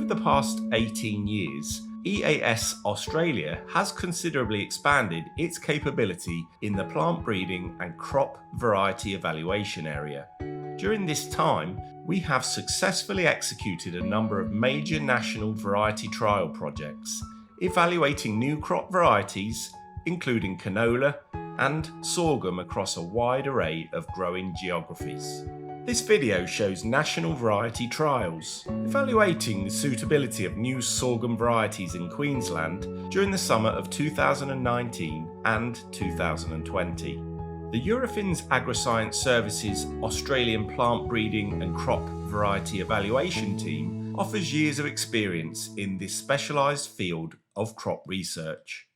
the past 18 years, EAS Australia has considerably expanded its capability in the plant breeding and crop variety evaluation area. During this time, we have successfully executed a number of major national variety trial projects, evaluating new crop varieties, including canola and sorghum across a wide array of growing geographies. This video shows national variety trials, evaluating the suitability of new sorghum varieties in Queensland during the summer of 2019 and 2020. The Eurofins Agroscience Services Australian Plant Breeding and Crop Variety Evaluation Team offers years of experience in this specialised field of crop research.